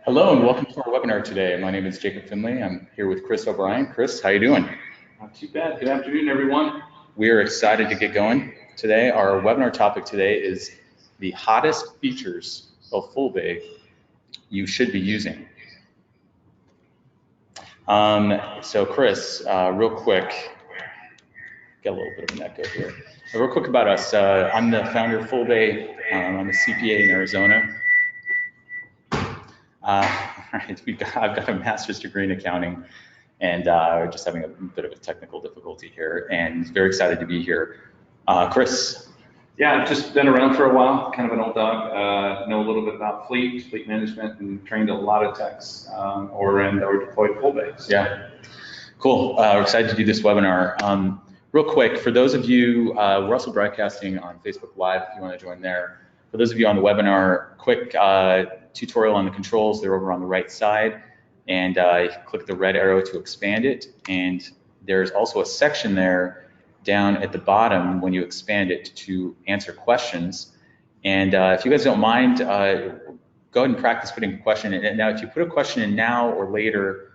Hello and welcome to our webinar today. My name is Jacob Finley. I'm here with Chris O'Brien. Chris, how you doing? Not too bad. Good afternoon, everyone. We are excited to get going today. Our webinar topic today is the hottest features of Fullbay you should be using. So Chris, real quick, get a little bit of an echo here. Real quick about us. I'm the founder of Fullbay. I'm a CPA in Arizona. I've got a master's degree in accounting, and we're just having a bit of a technical difficulty here, and very excited to be here. Chris? Yeah, I've just been around for a while, kind of an old dog, know a little bit about fleet management, and trained a lot of techs or deployed Fullbays. Yeah, cool. We're excited to do this webinar. Real quick, for those of you, we're also broadcasting on Facebook Live if you want to join there. For those of you on the webinar, quick tutorial on the controls. They're over on the right side, and you can click the red arrow to expand it. And there's also a section there down at the bottom when you expand it to answer questions. And if you guys don't mind, go ahead and practice putting a question in. And now, if you put a question in now or later,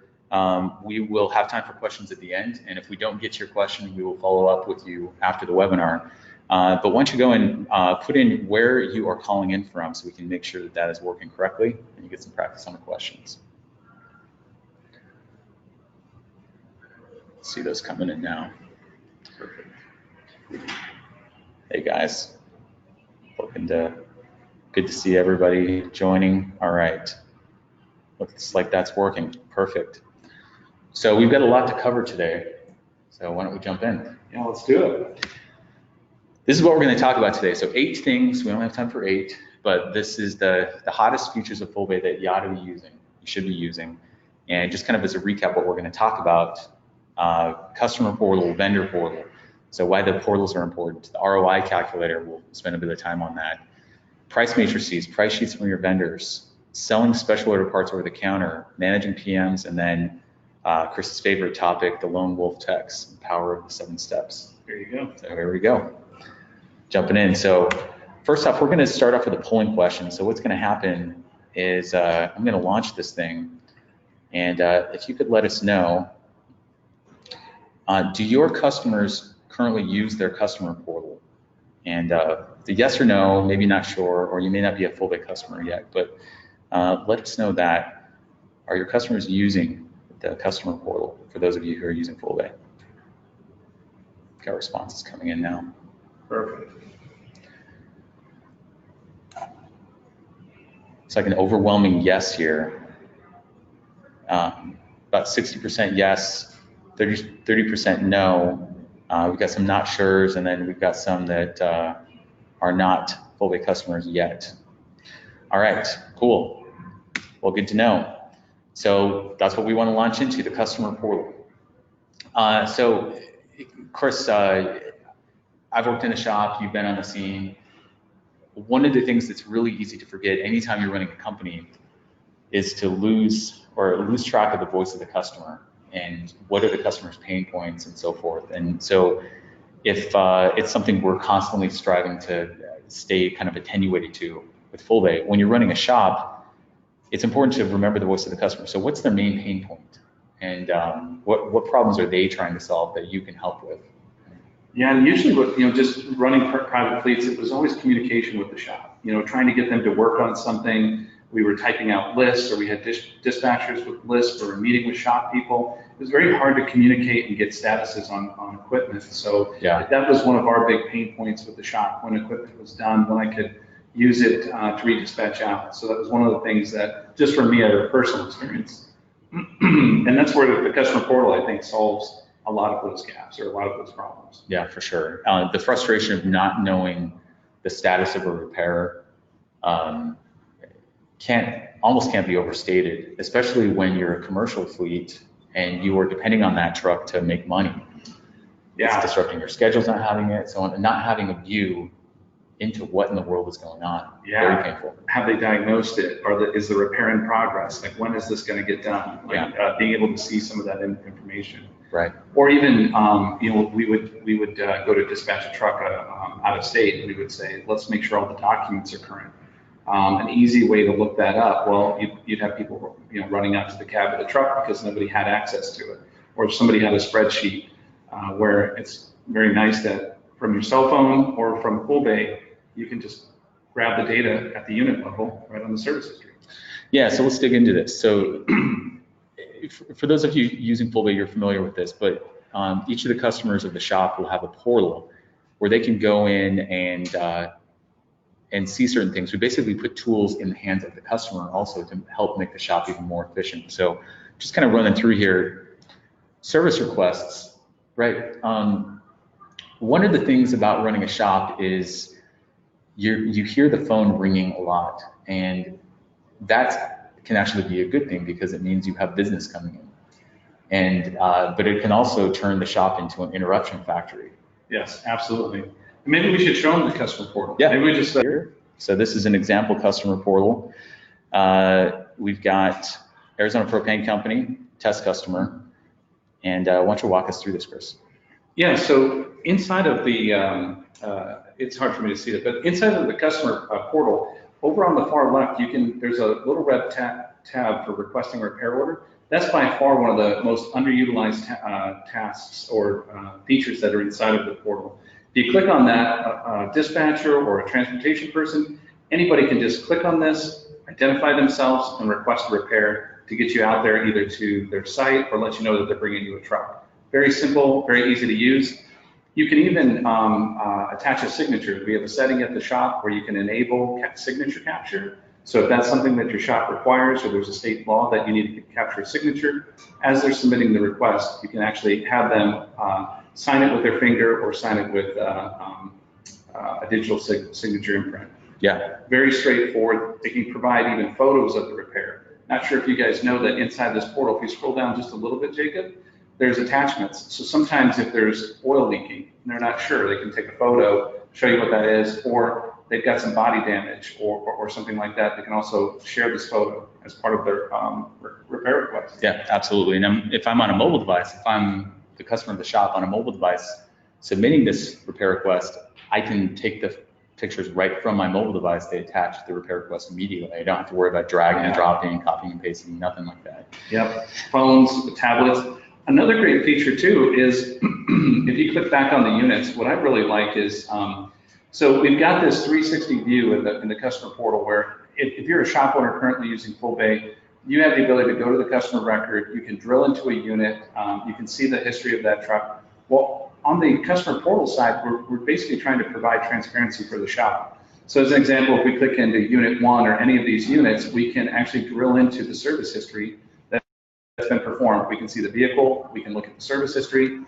we will have time for questions at the end. And if we don't get to your question, we will follow up with you after the webinar. But once you go and put in where you are calling in from, so we can make sure that that is working correctly, and you get some practice on the questions. See those coming in now. Perfect. Hey guys, good to see everybody joining. All right, looks like that's working. Perfect. So we've got a lot to cover today. So why don't we jump in? Yeah, let's do it. This is what we're going to talk about today. So 8 things, we don't have time for 8, but this is the hottest features of Fullbay that you ought to be using, you should be using. And just kind of as a recap, what we're going to talk about, customer portal, vendor portal. So why the portals are important. The ROI calculator, we'll spend a bit of time on that. Price matrices, price sheets from your vendors, selling special order parts over the counter, managing PMs, and then Chris's favorite topic, the lone wolf techs, the power of the 7 steps. There you go. So here we go. Jumping in. So first off, we're going to start off with a polling question. So what's going to happen is I'm going to launch this thing, and if you could let us know, do your customers currently use their customer portal? And the yes or no, maybe not sure, or you may not be a Fullbay customer yet, but let us know that. Are your customers using the customer portal, for those of you who are using Fullbay? Got responses coming in now. Perfect. It's like an overwhelming yes here. About 60% yes, 30% no. We've got some not sure's, and then we've got some that are not Fullbay customers yet. All right, cool. Well, good to know. So that's what we want to launch into, the customer portal. So, of course, I've worked in a shop, you've been on the scene. One of the things that's really easy to forget anytime you're running a company is to lose track of the voice of the customer and what are the customer's pain points and so forth. And so if it's something we're constantly striving to stay kind of attenuated to with Fullbay, when you're running a shop, it's important to remember the voice of the customer. So what's their main pain point? And what problems are they trying to solve that you can help with? Yeah, and usually with, just running private fleets, it was always communication with the shop, trying to get them to work on something. We were typing out lists, or we had dispatchers with lists, or we were meeting with shop people. It was very hard to communicate and get statuses on equipment. So yeah, that was one of our big pain points with the shop, when equipment was done, when I could use it to redispatch out. So that was one of the things that, just for me, I had a personal experience. And that's where the customer portal, I think, solves a lot of those gaps or a lot of those problems. Yeah, for sure. The frustration of not knowing the status of a repair almost can't be overstated, especially when you're a commercial fleet and you are depending on that truck to make money. Yeah. It's disrupting your schedules, not having it, so on, and not having a view into what in the world is going on. Yeah. Very painful. Have they diagnosed it? Is the repair in progress? Like, when is this going to get done? Like, being able to see some of that information. Right. Or even, we would go to dispatch a truck out of state, and we would say, let's make sure all the documents are current. An easy way to look that up, well, you'd have people, running out to the cab of the truck because nobody had access to it, or if somebody had a spreadsheet where it's very nice that from your cell phone or from Fullbay, you can just grab the data at the unit level right on the service history. Yeah, so let's dig into this. So for those of you using Fullbay, you're familiar with this, but each of the customers of the shop will have a portal where they can go in and see certain things. We basically put tools in the hands of the customer also to help make the shop even more efficient. So just kind of running through here, service requests, right? One of the things about running a shop is you hear the phone ringing a lot, and that can actually be a good thing because it means you have business coming in. And but it can also turn the shop into an interruption factory. Yes, absolutely. Maybe we should show them the customer portal. Yeah. Maybe we just here. So this is an example customer portal. We've got Arizona Propane Company, test customer. And why don't you walk us through this, Chris? Yeah, so inside of the, it's hard for me to see it, but inside of the customer portal, over on the far left, there's a little red tab for requesting a repair order. That's by far one of the most underutilized tasks or features that are inside of the portal. If you click on that, a dispatcher or a transportation person, anybody can just click on this, identify themselves, and request a repair to get you out there either to their site or let you know that they're bringing you a truck. Very simple, very easy to use. You can even attach a signature. We have a setting at the shop where you can enable signature capture. So if that's something that your shop requires, or there's a state law that you need to capture a signature, as they're submitting the request, you can actually have them sign it with their finger or sign it with a digital signature imprint. Yeah. Very straightforward. They can provide even photos of the repair. Not sure if you guys know that inside this portal, if you scroll down just a little bit, Jacob, there's attachments. So sometimes if there's oil leaking and they're not sure, they can take a photo, show you what that is, or they've got some body damage or something like that. They can also share this photo as part of their repair request. Yeah, absolutely. And if I'm on a mobile device, if I'm the customer of the shop on a mobile device submitting this repair request, I can take the pictures right from my mobile device. They attach the repair request immediately. I don't have to worry about dragging and dropping, copying and pasting, nothing like that. Yep. Phones, tablets. Another great feature too is if you click back on the units, what I really like is, so we've got this 360 view in the customer portal where if you're a shop owner currently using Fullbay, you have the ability to go to the customer record, you can drill into a unit, you can see the history of that truck. Well, on the customer portal side, we're basically trying to provide transparency for the shop. So as an example, if we click into unit 1 or any of these units, we can actually drill into the service history that's been performed. We can see the vehicle, we can look at the service history, and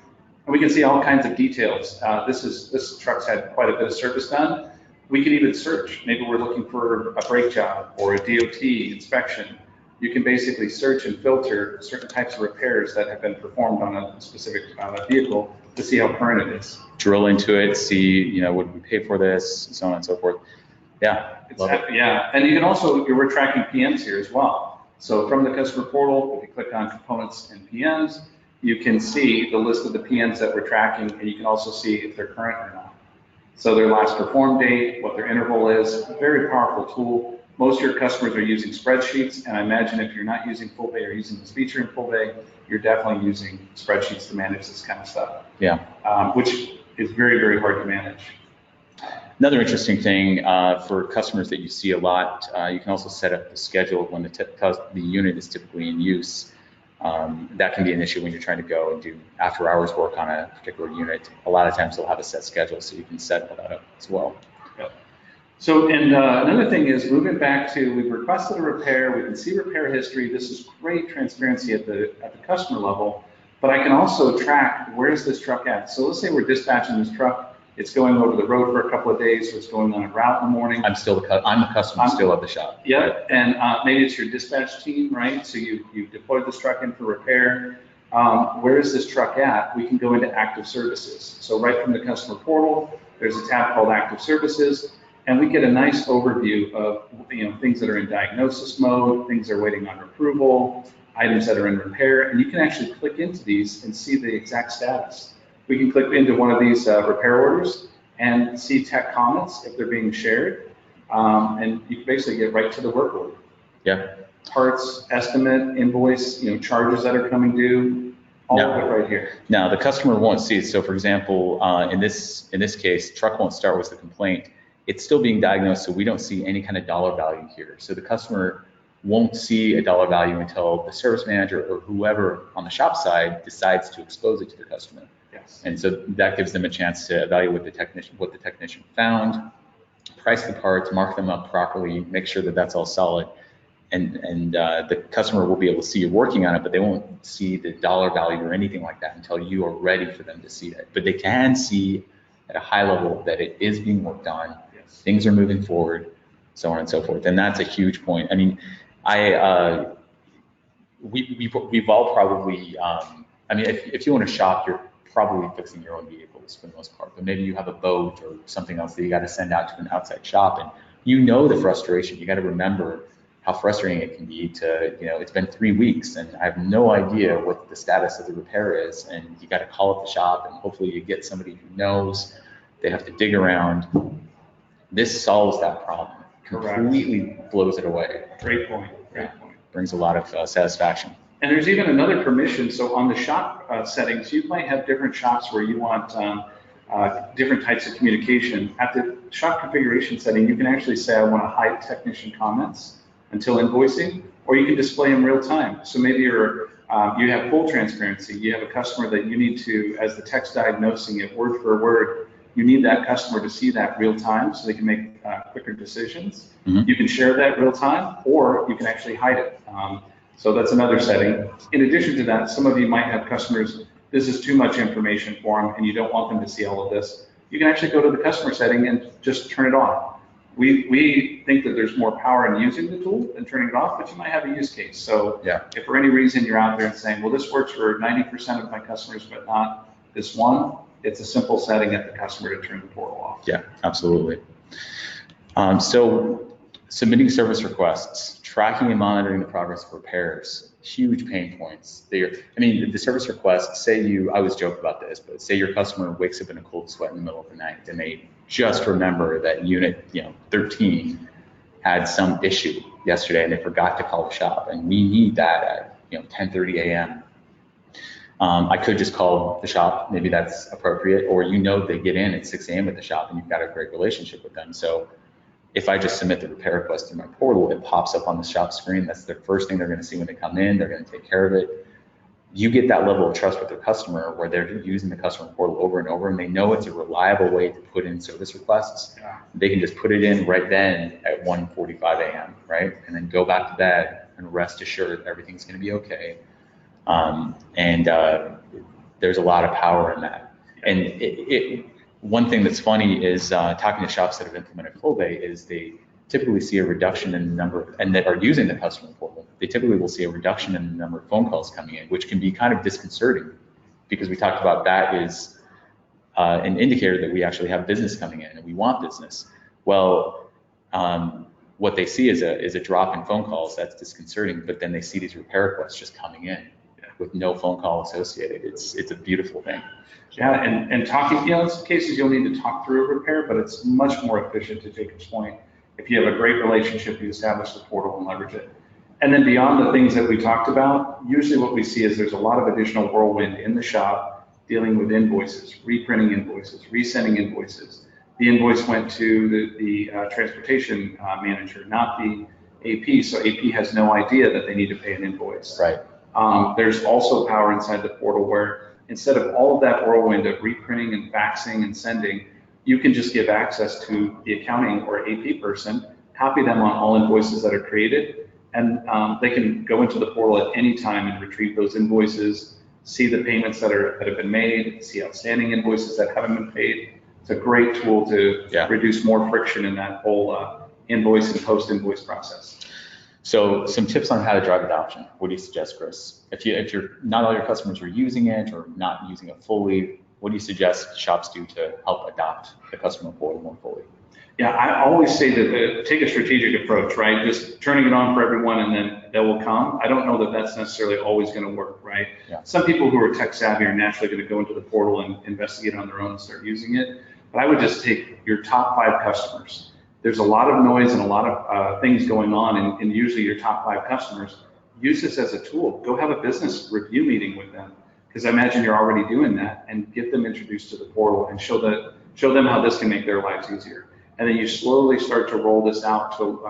we can see all kinds of details. This truck's had quite a bit of service done. We can even search. Maybe we're looking for a brake job or a DOT inspection. You can basically search and filter certain types of repairs that have been performed on a specific vehicle to see how current it is. Drill into it, see, what did we pay for this, so on and so forth. Yeah, yeah, and you can also, we're tracking PMs here as well. So from the customer portal, if you click on components and PMs, you can see the list of the PMs that we're tracking, and you can also see if they're current or not. So their last perform date, what their interval is, very powerful tool. Most of your customers are using spreadsheets, and I imagine if you're not using Fullbay or using this feature in Fullbay, you're definitely using spreadsheets to manage this kind of stuff. Yeah. Which is very, very hard to manage. Another interesting thing for customers that you see a lot, you can also set up the schedule when the unit is typically in use. That can be an issue when you're trying to go and do after hours work on a particular unit. A lot of times they'll have a set schedule, so you can set all that up as well. Yep. So, and another thing is moving back to, we've requested a repair, we can see repair history. This is great transparency at the customer level, but I can also track where's this truck at. So let's say we're dispatching this truck, it's going over the road for a couple of days, so it's going on a route in the morning. I'm the customer still of the shop. Yeah, right? And maybe it's your dispatch team, right? So you've deployed this truck in for repair. Where is this truck at? We can go into active services. So right from the customer portal, there's a tab called active services. And we get a nice overview of things that are in diagnosis mode, things that are waiting on approval, items that are in repair, and you can actually click into these and see the exact status. We can click into one of these repair orders and see tech comments if they're being shared. and you can basically get right to the work order. Yeah. Parts, estimate, invoice, charges that are coming due, all of it right here. Now the customer won't see it. So for example, in this case, truck won't start was the complaint. It's still being diagnosed, so we don't see any kind of dollar value here. So the customer won't see a dollar value until the service manager or whoever on the shop side decides to expose it to the customer. Yes. And so that gives them a chance to evaluate what the technician found, price the parts, mark them up properly, make sure that that's all solid. And the customer will be able to see you're working on it, but they won't see the dollar value or anything like that until you are ready for them to see it. But they can see at a high level that it is being worked on, yes, things are moving forward, so on and so forth. And that's a huge point. I mean, we've all probably, I mean, if you own a shop, you're probably fixing your own vehicles for the most part, but maybe you have a boat or something else that you got to send out to an outside shop, and the frustration. You got to remember how frustrating it can be to, it's been 3 weeks and I have no idea what the status of the repair is, and you got to call up the shop and hopefully you get somebody who knows. They have to dig around. This solves that problem. Correct. Completely blows it away. Great point. Great point. Brings a lot of satisfaction. And there's even another permission. So on the shop settings, you might have different shops where you want different types of communication. At the shop configuration setting, you can actually say, I want to hide technician comments until invoicing, or you can display them real time. So maybe you have full transparency. You have a customer that you need to, as the tech's diagnosing it word for word, you need that customer to see that real time so they can make quicker decisions. Mm-hmm. You can share that real time, or you can actually hide it. So that's another setting. In addition to that, some of you might have customers, this is too much information for them and you don't want them to see all of this. You can actually go to the customer setting and just turn it on. We think that there's more power in using the tool than turning it off, but you might have a use case. So if for any reason you're out there and saying, well, this works for 90% of my customers, but not this one, it's a simple setting at the customer to turn the portal off. Yeah, absolutely. So submitting service requests, tracking and monitoring the progress of repairs, huge pain points. The service request, I always joke about this, but say your customer wakes up in a cold sweat in the middle of the night and they just remember that unit 13 had some issue yesterday and they forgot to call the shop, and we need that at 10:30 a.m. I could just call the shop, maybe that's appropriate, or they get in at 6 a.m. at the shop and you've got a great relationship with them. So if I just submit the repair request through my portal, it pops up on the shop screen. That's the first thing they're going to see when they come in. They're going to take care of it. You get that level of trust with their customer where they're using the customer portal over and over, and they know it's a reliable way to put in service requests. Yeah. They can just put it in right then at 1:45 a.m., right? And then go back to bed and rest assured everything's going to be okay. There's a lot of power in that. And one thing that's funny is talking to shops that have implemented Fullbay is they typically see a reduction in the number, and that are using the customer portal, they typically will see a reduction in the number of phone calls coming in, which can be kind of disconcerting because we talked about that is an indicator that we actually have business coming in and we want business. Well, what they see is a drop in phone calls. That's disconcerting, but then they see these repair requests just coming in with no phone call associated. It's a beautiful thing. Yeah, and talking, in some cases you'll need to talk through a repair, but it's much more efficient, to Jacob's point. If you have a great relationship, you establish the portal and leverage it. And then beyond the things that we talked about, usually what we see is there's a lot of additional whirlwind in the shop dealing with invoices, reprinting invoices, resending invoices. The invoice went to the transportation manager, not the AP, so AP has no idea that they need to pay an invoice. Right. There's also power inside the portal where instead of all of that whirlwind of reprinting and faxing and sending, you can just give access to the accounting or AP person, copy them on all invoices that are created, and they can go into the portal at any time and retrieve those invoices, see the payments that have been made, see outstanding invoices that haven't been paid. It's a great tool to reduce more friction in that whole invoice and post-invoice process. So some tips on how to drive adoption. What do you suggest, Chris? If you're not all your customers are using it or not using it fully, what do you suggest shops do to help adopt the customer portal more fully? Yeah, I always say that take a strategic approach, right? Just turning it on for everyone and then they will come. I don't know that that's necessarily always going to work, right? Yeah. Some people who are tech savvy are naturally going to go into the portal and investigate on their own and start using it. But I would just take your top 5 customers there's a lot of noise and a lot of things going on, and usually your top 5 customers. Use this as a tool. Go have a business review meeting with them, because I imagine you're already doing that, and get them introduced to the portal and show them how this can make their lives easier. And then you slowly start to roll this out to,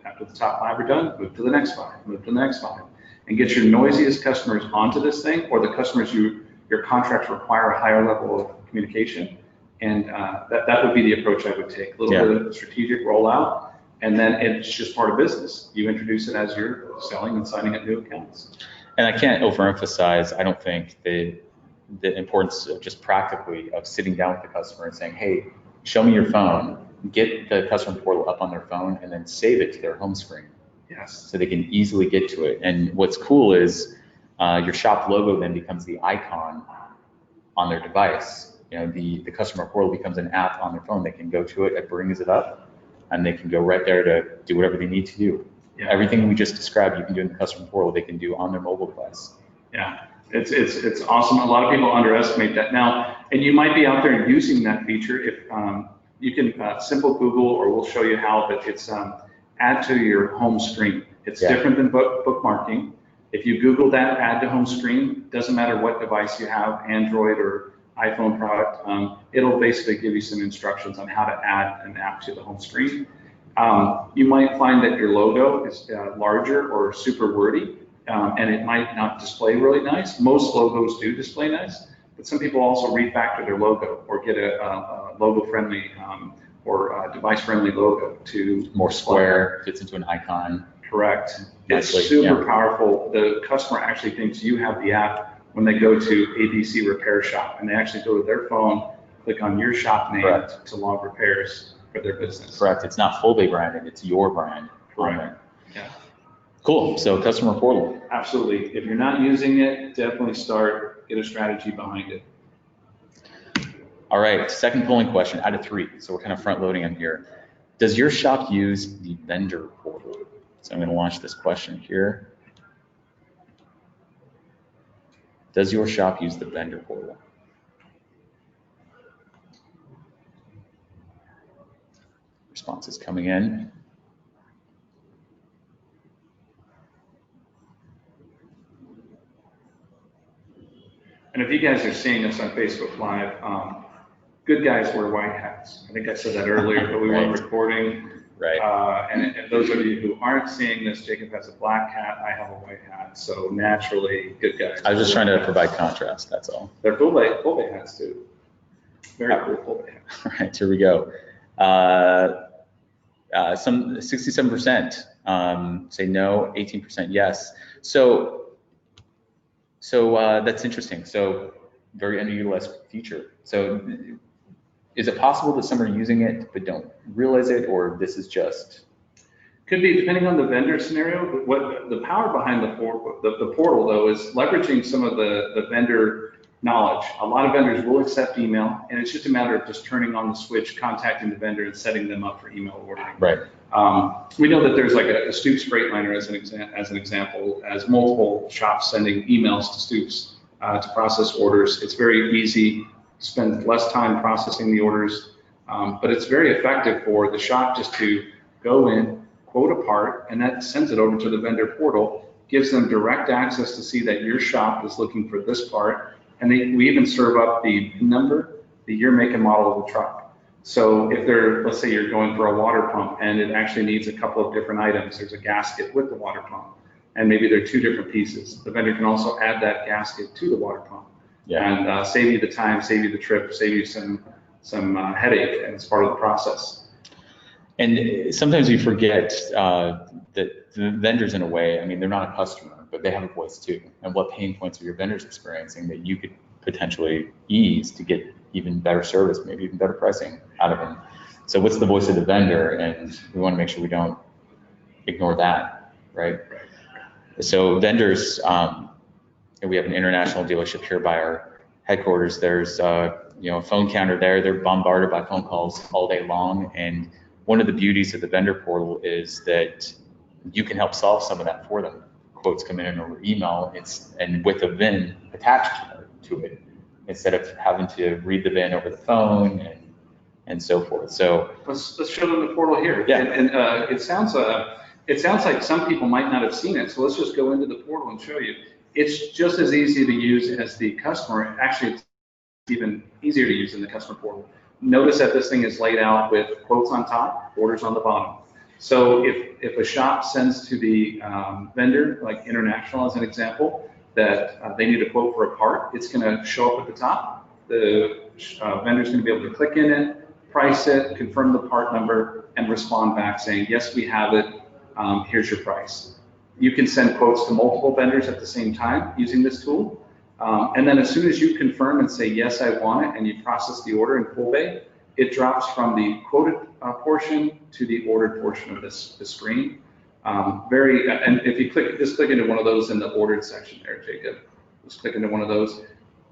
after the top 5 are done, move to the next 5, move to the next 5, and get your noisiest customers onto this thing, or the customers your contracts require a higher level of communication. And that would be the approach I would take. A little bit of strategic rollout, and then it's just part of business. You introduce it as you're selling and signing up new accounts. And I can't overemphasize, I don't think, the importance of just practically of sitting down with the customer and saying, hey, show me your phone, get the customer portal up on their phone, and then save it to their home screen. Yes. So they can easily get to it. And what's cool is your shop logo then becomes the icon on their device. The customer portal becomes an app on their phone. They can go to it, it brings it up, and they can go right there to do whatever they need to do. Yeah. Everything we just described, you can do in the customer portal, they can do on their mobile device. Yeah, it's awesome. A lot of people underestimate that now, and you might be out there using that feature. If you can simple Google, or we'll show you how, but it's add to your home screen. It's different than bookmarking. If you Google that, add to home screen, doesn't matter what device you have, Android or iPhone product, it'll basically give you some instructions on how to add an app to the home screen. You might find that your logo is larger or super wordy, and it might not display really nice. Most logos do display nice, but some people also refactor their logo or get a logo-friendly or device-friendly logo to more square, fits into an icon. Correct. It's super powerful. The customer actually thinks you have the app when they go to ABC Repair Shop, and they actually go to their phone, click on your shop name to log repairs for their business. Correct. It's not Fullbay branded, it's your brand. Correct. Yeah. Cool. So customer portal. Absolutely. If you're not using it, definitely get a strategy behind it. All right. Second polling question out of 3. So we're kind of front loading in here. Does your shop use the vendor portal? So I'm going to launch this question here. Does your shop use the vendor portal? Response is coming in. And if you guys are seeing us on Facebook Live, good guys wear white hats. I think I said that earlier, but we weren't recording. Right. And those of you who aren't seeing this, Jacob has a black hat, I have a white hat. So naturally, good guys. I was just trying to provide contrast, that's all. They're Fullbay hats too. Very cool Fullbay hats. All right, here we go. Some 67% say no, 18% yes. So that's interesting. So very underutilized feature. So is it possible that some are using it but don't realize it, or this is just? Could be, depending on the vendor scenario. What the power behind the portal though is leveraging some of the vendor knowledge. A lot of vendors will accept email, and it's just a matter of just turning on the switch, contacting the vendor, and setting them up for email ordering. Right. We know that there's like a Stoops Freightliner as an example, as multiple shops sending emails to Stoops to process orders. It's very easy, spend less time processing the orders, but it's very effective for the shop just to go in, quote a part, and that sends it over to the vendor portal, gives them direct access to see that your shop is looking for this part, and we even serve up the number, the year, make, and model of the truck. So if let's say you're going for a water pump and it actually needs a couple of different items, there's a gasket with the water pump, and maybe they're 2 different pieces. The vendor can also add that gasket to the water pump, and save you the time, save you the trip, save you some headache, and it's part of the process. And sometimes we forget that the vendors, in a way, I mean, they're not a customer, but they have a voice too. And what pain points are your vendors experiencing that you could potentially ease to get even better service, maybe even better pricing out of them? So what's the voice of the vendor? And we want to make sure we don't ignore that, right? So vendors, we have an international dealership here by our headquarters. There's a phone counter there. They're bombarded by phone calls all day long. And one of the beauties of the vendor portal is that you can help solve some of that for them. Quotes come in over email, and with a VIN attached to it, instead of having to read the VIN over the phone and so forth. So let's show them the portal here. Yeah. And it sounds like some people might not have seen it. So let's just go into the portal and show you. It's just as easy to use as the customer. Actually, it's even easier to use in the customer portal. Notice that this thing is laid out with quotes on top, orders on the bottom. So if a shop sends to the vendor, like International as an example, that they need a quote for a part, it's going to show up at the top. The vendor's going to be able to click in it, price it, confirm the part number, and respond back saying, yes, we have it, here's your price. You can send quotes to multiple vendors at the same time using this tool. And then as soon as you confirm and say, yes, I want it, and you process the order in Fullbay, it drops from the quoted portion to the ordered portion of this screen. And if you just click into one of those in the ordered section there, Jacob, just click into one of those.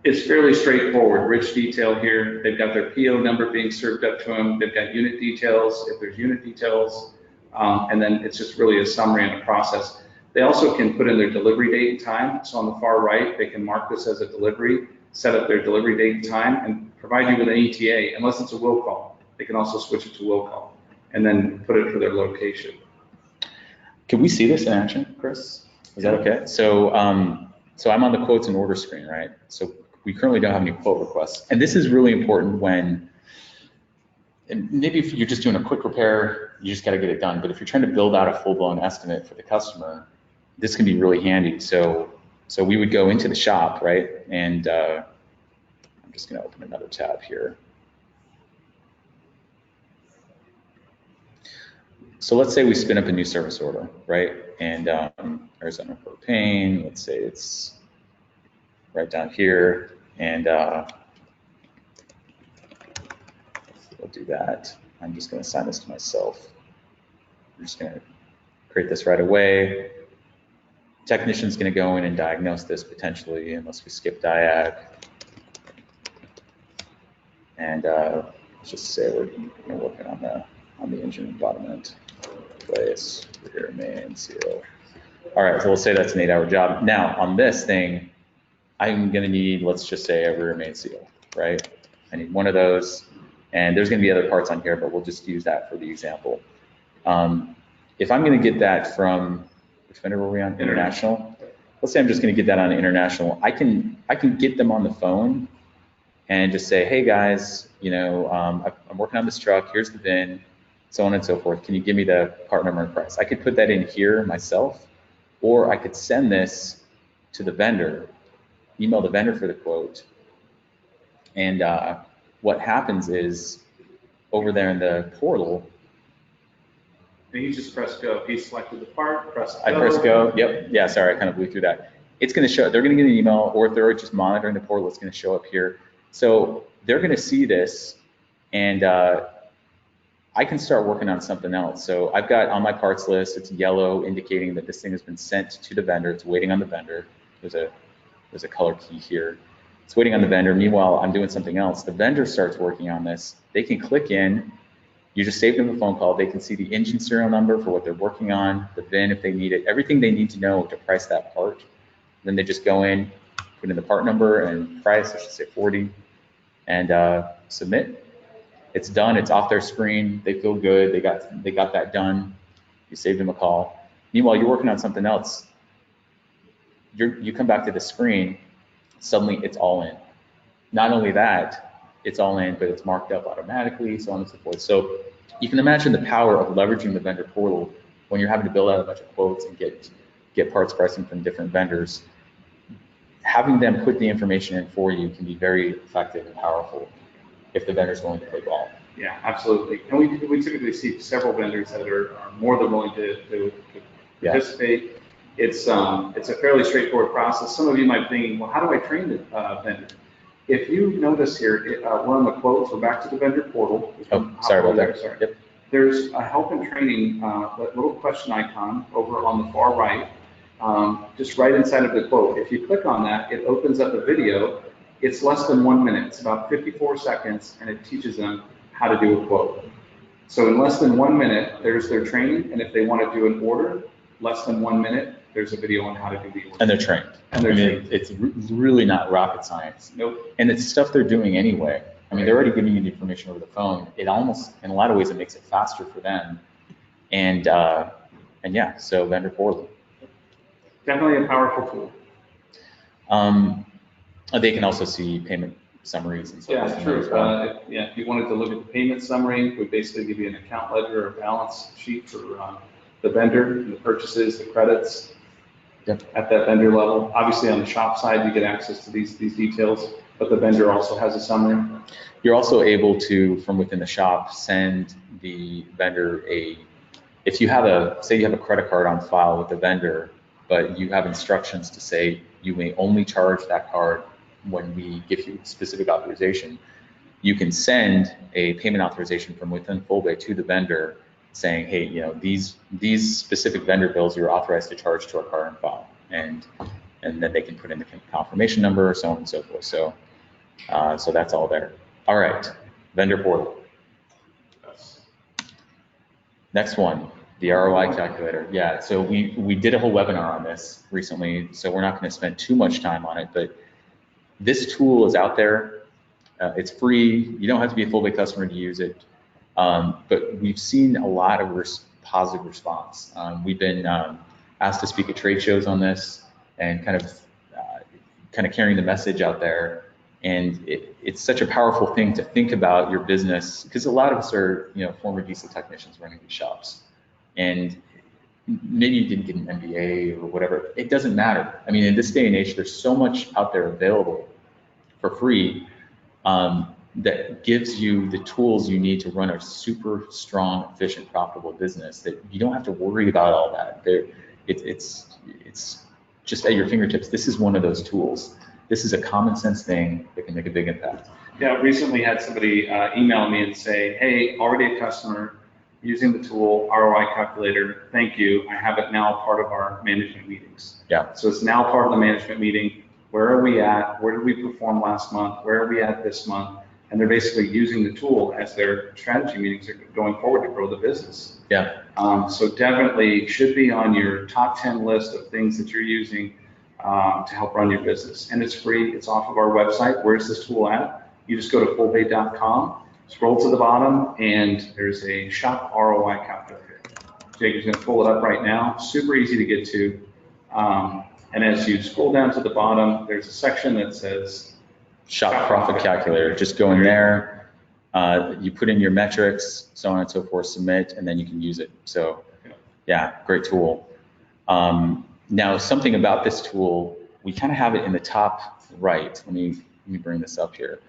It's fairly straightforward, rich detail here. They've got their PO number being served up to them. They've got unit details, if there's unit details, and then it's just really a summary and a process. They also can put in their delivery date and time. So on the far right, they can mark this as a delivery, set up their delivery date and time, and provide you with an ETA, unless it's a will call. They can also switch it to will call, and then put it for their location. Can we see this in action, Chris? Is that okay? So, so I'm on the quotes and order screen, right? So we currently don't have any quote requests. And this is really important when, and maybe if you're just doing a quick repair, you just got to get it done. But if you're trying to build out a full-blown estimate for the customer, this can be really handy. So we would go into the shop, right? And I'm just going to open another tab here. So let's say we spin up a new service order, right? And Arizona propane, let's say it's right down here, and we'll do that. I'm just going to assign this to myself. I'm just going to create this right away. Technician's going to go in and diagnose this potentially, unless we skip diag. And let's just say we're working on the engine embodiment. Place, rear main seal. All right, so we'll say that's an 8-hour job. Now on this thing, I'm gonna need, let's just say, a rear main seal, right? I need one of those, and there's gonna be other parts on here, but we'll just use that for the example. If I'm gonna get that from, which vendor were we on? International. Let's say I'm just gonna get that on International. I can get them on the phone and just say, hey guys, you know, I'm working on this truck. Here's the VIN. So on and so forth. Can you give me the part number and price? I could put that in here myself, or I could send this to the vendor, email the vendor for the quote. And what happens is over there in the portal. And you just press go. He selected the part, press go. I press go, yep. Yeah, sorry, I kind of blew through that. It's gonna show, they're gonna get an email, or if they're just monitoring the portal, it's gonna show up here. So they're gonna see this, and I can start working on something else. So I've got on my parts list, it's yellow indicating that this thing has been sent to the vendor. It's waiting on the vendor. There's a color key here. It's waiting on the vendor. Meanwhile, I'm doing something else. The vendor starts working on this. They can click in. You just save them a phone call. They can see the engine serial number for what they're working on, the VIN if they need it, everything they need to know to price that part. Then they just go in, put in the part number and price, I should say 40, and submit. It's done, it's off their screen, they feel good, they got that done, you saved them a call. Meanwhile, you're working on something else. You come back to the screen, suddenly it's all in. Not only that, it's all in, but it's marked up automatically, so on and so forth. So you can imagine the power of leveraging the vendor portal when you're having to build out a bunch of quotes and get parts pricing from different vendors. Having them put the information in for you can be very effective and powerful if the vendor's willing to play ball. Yeah, absolutely. And we typically see several vendors that are more than willing to participate. It's a fairly straightforward process. Some of you might be thinking, well, how do I train the vendor? If you notice here, we're on the quotes, we're back to the vendor portal. Oh, sorry about that. Sorry. Yep. There's a help and training, that little question icon over on the far right, just right inside of the quote. If you click on that, it opens up a video. It's less than 1 minute. It's about 54 seconds, and it teaches them how to do a quote. So in less than 1 minute, there's their training, and if they want to do an order, less than 1 minute, there's a video on how to do the order. And they're trained. And they're trained. It's really not rocket science. Nope. And it's stuff they're doing anyway. I mean, they're already giving you the information over the phone. It almost, in a lot of ways, it makes it faster for them. And yeah, so vendor portal. Definitely a powerful tool. They can also see payment summaries and so Yeah, forth. true. If you wanted to look at the payment summary, we basically give you an account ledger or balance sheet for the vendor, the purchases, the credits. Yep. At that vendor level. Obviously, on the shop side, you get access to these details, but the vendor also has a summary. You're also able to, from within the shop, send the vendor if you have say you have a credit card on file with the vendor, but you have instructions to say you may only charge that card when we give you specific authorization, you can send a payment authorization from within Fullbay to the vendor saying, hey, these specific vendor bills you're authorized to charge to our card and file, and then they can put in the confirmation number, so on and so forth. So that's all there. All right, vendor portal. Next one, the ROI calculator. Yeah, so we did a whole webinar on this recently, so we're not going to spend too much time on it, but this tool is out there. It's free. You don't have to be a Fullbay customer to use it. But we've seen a lot of positive response. We've been asked to speak at trade shows on this and kind of carrying the message out there. And it's such a powerful thing to think about your business, because a lot of us are former diesel technicians running these shops, and maybe you didn't get an MBA or whatever. It doesn't matter. I mean, in this day and age, there's so much out there available for free. That gives you the tools you need to run a super strong, efficient, profitable business, that you don't have to worry about all that. It's just at your fingertips. This is one of those tools. This is a common sense thing that can make a big impact. Yeah, recently had somebody email me and say, hey, already a customer using the tool ROI calculator. Thank you. I have it now part of our management meetings. Yeah. So it's now part of the management meeting. Where are we at? Where did we perform last month? Where are we at this month? And they're basically using the tool as their strategy meetings are going forward to grow the business. Yeah. So definitely should be on your top 10 list of things that you're using to help run your business. And it's free. It's off of our website. Where's this tool at? You just go to fullbay.com, scroll to the bottom, and there's a shop ROI calculator. Jake is going to pull it up right now. Super easy to get to. And as you scroll down to the bottom, there's a section that says Shop profit calculator. Just go in there, you put in your metrics, so on and so forth, submit, and then you can use it. So yeah, great tool. Now, something about this tool, we kind of have it in the top right. Let me bring this up here.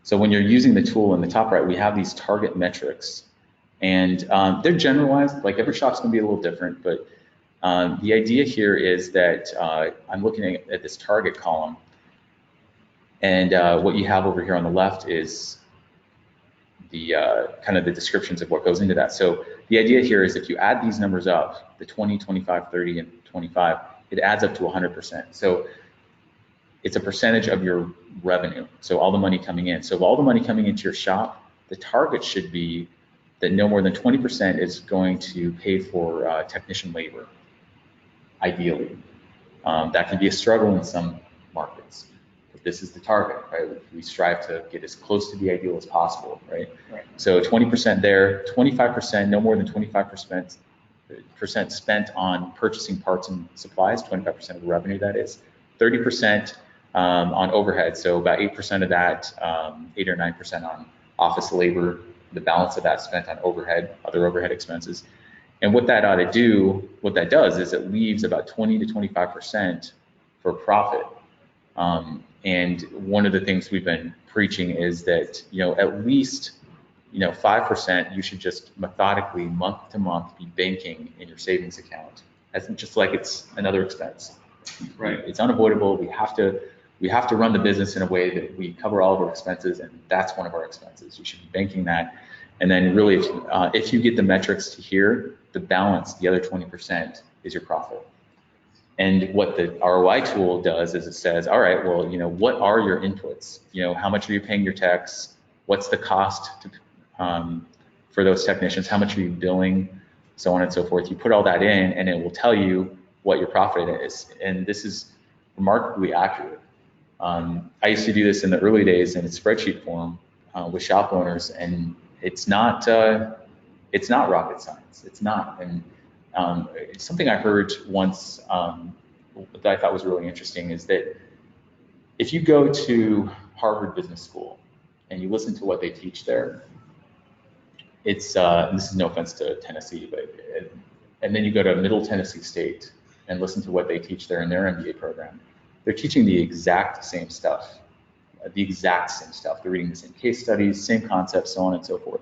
So when you're using the tool in the top right, we have these target metrics, and they're generalized. Like every shop's going to be a little different, but the idea here is that I'm looking at this target column, and what you have over here on the left is the kind of the descriptions of what goes into that. So the idea here is if you add these numbers up, the 20, 25, 30, and 25, it adds up to 100%. So it's a percentage of your revenue. So all the money coming in. So of all the money coming into your shop, the target should be that no more than 20% is going to pay for technician labor, ideally. That can be a struggle in some markets. This is the target, right? We strive to get as close to the ideal as possible, right? So 20% there, 25%, no more than 25% spent on purchasing parts and supplies, 25% of the revenue that is, 30% on overhead, so about 8% of that, 8 or 9% on office labor, the balance of that spent on overhead, other overhead expenses. And what that ought to do, what that does is it leaves about 20 to 25% for profit. And one of the things we've been preaching is that, at least, 5% you should just methodically, month to month, be banking in your savings account. That's just like it's another expense. Right? It's unavoidable. We have to run the business in a way that we cover all of our expenses, and that's one of our expenses. You should be banking that. And then really, if you get the metrics to here, the balance, the other 20%, is your profit. And what the ROI tool does is it says, all right, well, what are your inputs? How much are you paying your techs? What's the cost for those technicians? How much are you billing? So on and so forth. You put all that in, and it will tell you what your profit is. And this is remarkably accurate. I used to do this in the early days in a spreadsheet form. with shop owners, and it's not rocket science. It's not. And it's something I heard once that I thought was really interesting is that if you go to Harvard Business School and you listen to what they teach there, it's and this is no offense to Tennessee, but and then you go to Middle Tennessee State and listen to what they teach there in their MBA program. They're teaching the exact same stuff, They're reading the same case studies, same concepts, so on and so forth.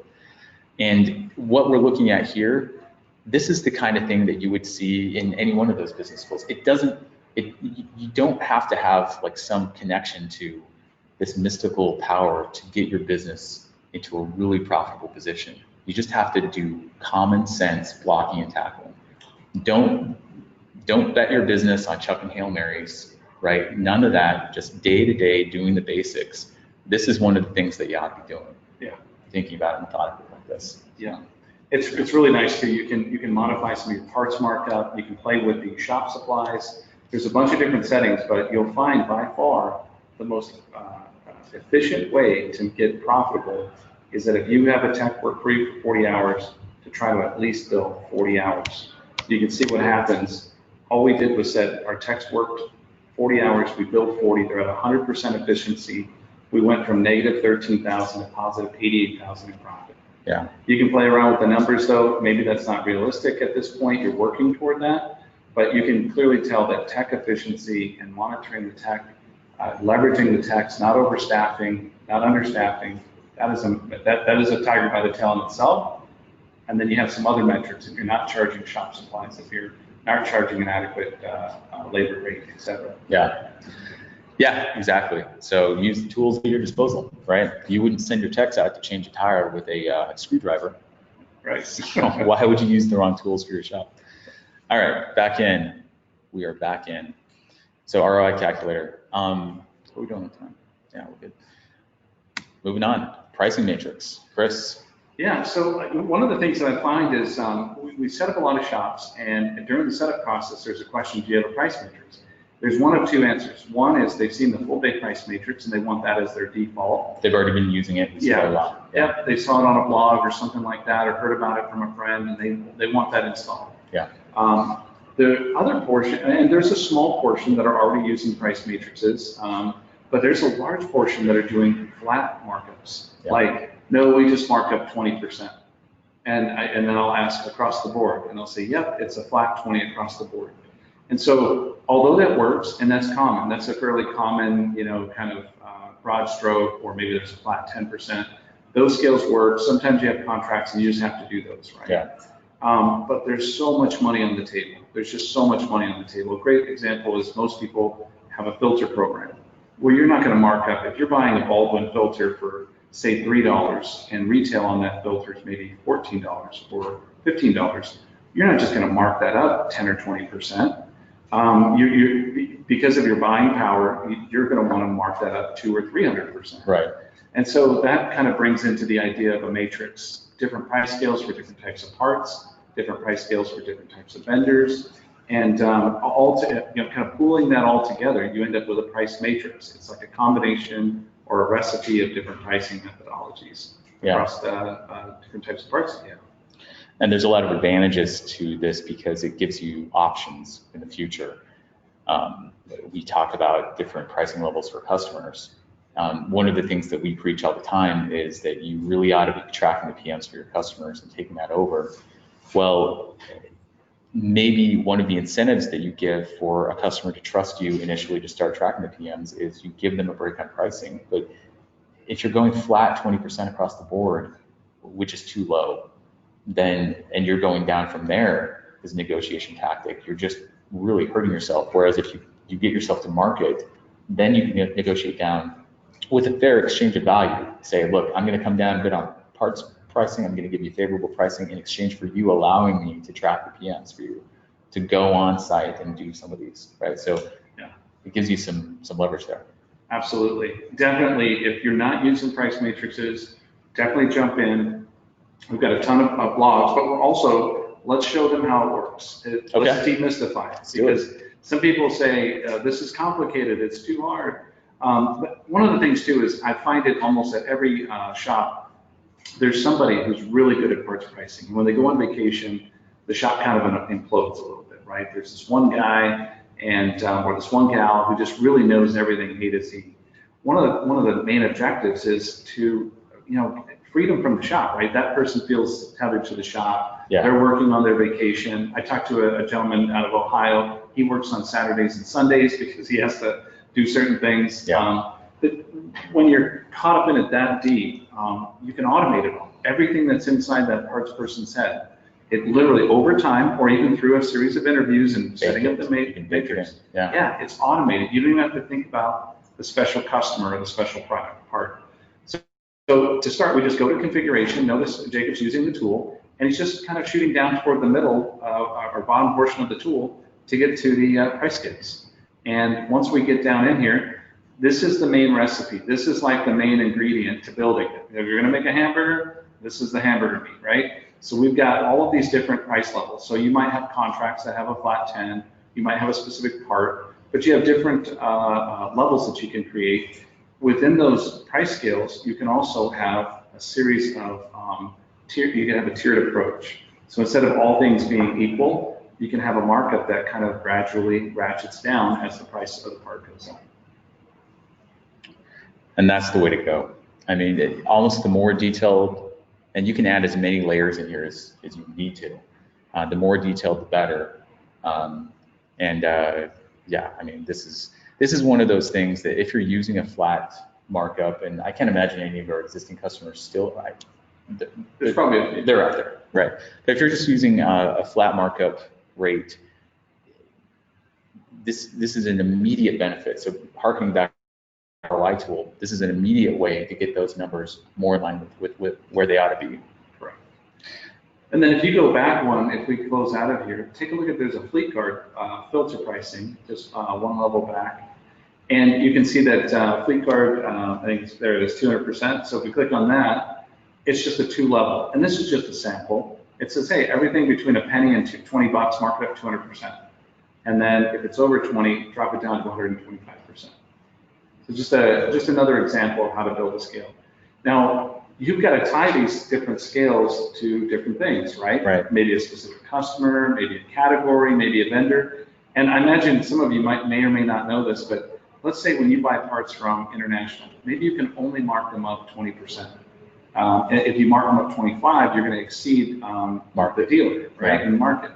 And what we're looking at here, this is the kind of thing that you would see in any one of those business schools. You don't have to have like some connection to this mystical power to get your business into a really profitable position. You just have to do common sense blocking and tackling. Don't bet your business on chucking Hail Marys, right? None of that, just day to day doing the basics. This is one of the things that you ought to be doing. Yeah. Thinking about it methodically like this. Yeah. It's really nice too. You can modify some of your parts markup. You can play with the shop supplies. There's a bunch of different settings, but you'll find by far the most efficient way to get profitable is that if you have a tech work for you for 40 hours, to try to at least bill 40 hours. You can see what happens. All we did was set our techs worked 40 hours, we billed 40, they're at 100% efficiency. We went from negative 13,000 to positive 88,000 in profit. Yeah. You can play around with the numbers though. Maybe that's not realistic at this point. You're working toward that, but you can clearly tell that tech efficiency and monitoring the tech, leveraging the techs, not overstaffing, not understaffing, that is a tiger by the tail in itself. And then you have some other metrics. If you're not charging shop supplies, if you're not charging an adequate labor rate, et cetera. Yeah. Yeah, exactly. So use the tools at your disposal, right? You wouldn't send your techs out to change a tire with a screwdriver. Right. So why would you use the wrong tools for your shop? All right, back in. We are back in. So ROI calculator. What are we doing with time? Yeah, we're good. Moving on. Pricing matrix. Chris. Yeah, so one of the things that I find is we set up a lot of shops, and during the setup process, there's a question, do you have a price matrix? There's one of two answers. One is they've seen the Fullbay price matrix and they want that as their default. They've already been using it. Yeah. A lot. Yeah, they saw it on a blog or something like that, or heard about it from a friend, and they want that installed. Yeah. The other portion, and there's a small portion that are already using price matrices, but there's a large portion that are doing flat markups. Yeah. Like, no, we just mark up 20%. And then I'll ask across the board, and they'll say, yep, it's a flat 20 across the board. And so, although that works, and that's common, that's a fairly common, kind of broad stroke, or maybe there's a flat 10%. Those scales work. Sometimes you have contracts and you just have to do those, right? Yeah. But there's so much money on the table. There's just so much money on the table. A great example is most people have a filter program where you're not going to mark up. If you're buying a Baldwin filter for, say, $3 and retail on that filter is maybe $14 or $15, you're not just going to mark that up 10 or 20%. Because of your buying power, you're going to want to mark that up 200 or 300%. Right. And so that kind of brings into the idea of a matrix. Different price scales for different types of parts, different price scales for different types of vendors, and kind of pooling that all together, you end up with a price matrix. It's like a combination or a recipe of different pricing methodologies across different types of parts. Yeah. And there's a lot of advantages to this because it gives you options in the future. We talk about different pricing levels for customers. One of the things that we preach all the time is that you really ought to be tracking the PMs for your customers and taking that over. Well, maybe one of the incentives that you give for a customer to trust you initially to start tracking the PMs is you give them a break on pricing. But if you're going flat 20% across the board, which is too low, and you're going down from there as a negotiation tactic, you're just really hurting yourself. Whereas if you get yourself to market, then you can negotiate down with a fair exchange of value. Say, look, I'm going to come down a bit on parts pricing. I'm going to give you favorable pricing in exchange for you allowing me to track the PMs for you, to go on site and do some of these, right? So yeah, it gives you some leverage there. Absolutely. Definitely, if you're not using price matrices, definitely jump in. We've got a ton of blogs, but we're also, let's show them how it works. Let's demystify it. Because some people say, this is complicated, it's too hard. But one of the things too is I find it almost at every shop, there's somebody who's really good at parts pricing. When they go on vacation, the shop kind of implodes a little bit, right? There's this one guy and or this one gal who just really knows everything A to Z. One of the main objectives is to, freedom from the shop, right? That person feels tethered to the shop. Yeah. They're working on their vacation. I talked to a gentleman out of Ohio. He works on Saturdays and Sundays because he has to do certain things. Yeah. But when you're caught up in it that deep, you can automate it all. Everything that's inside that parts person's head, it literally over time, or even through a series of interviews and setting up the matrix, it's automated. You don't even have to think about the special customer or the special product part. So to start, we just go to configuration. Notice Jacob's using the tool, and he's just kind of shooting down toward the middle or bottom portion of the tool to get to the price scales. And once we get down in here, this is the main recipe. This is like the main ingredient to building it. If you're gonna make a hamburger, this is the hamburger meat, right? So we've got all of these different price levels. So you might have contracts that have a flat 10, you might have a specific part, but you have different levels that you can create. Within those price scales, you can also have a series of you can have a tiered approach. So instead of all things being equal, you can have a markup that kind of gradually ratchets down as the price of the part goes up. And that's the way to go. I mean, almost the more detailed, and you can add as many layers in here as you need to. The more detailed, the better. Yeah, I mean, this is one of those things that if you're using a flat markup, and I can't imagine any of our existing customers still, There's probably they're out there, right? But if you're just using a flat markup rate, this is an immediate benefit. So harkening back to our ROI tool, this is an immediate way to get those numbers more in line with where they ought to be. Correct. And then if you go back one, if we close out of here, take a look at, there's a fleet card filter pricing, just one level back. And you can see that fleet card, I think there it is, 200%. So if we click on that, it's just a 2-level. And this is just a sample. It says, hey, everything between a penny and $20, mark it up 200%. And then if it's over 20, drop it down to 125%. So just another example of how to build a scale. Now, you've got to tie these different scales to different things, right? Right. Maybe a specific customer, maybe a category, maybe a vendor. And I imagine some of you may or may not know this, but let's say when you buy parts from international, maybe you can only mark them up 20%. If you mark them up 25, you're going to exceed the dealer, right, in the market.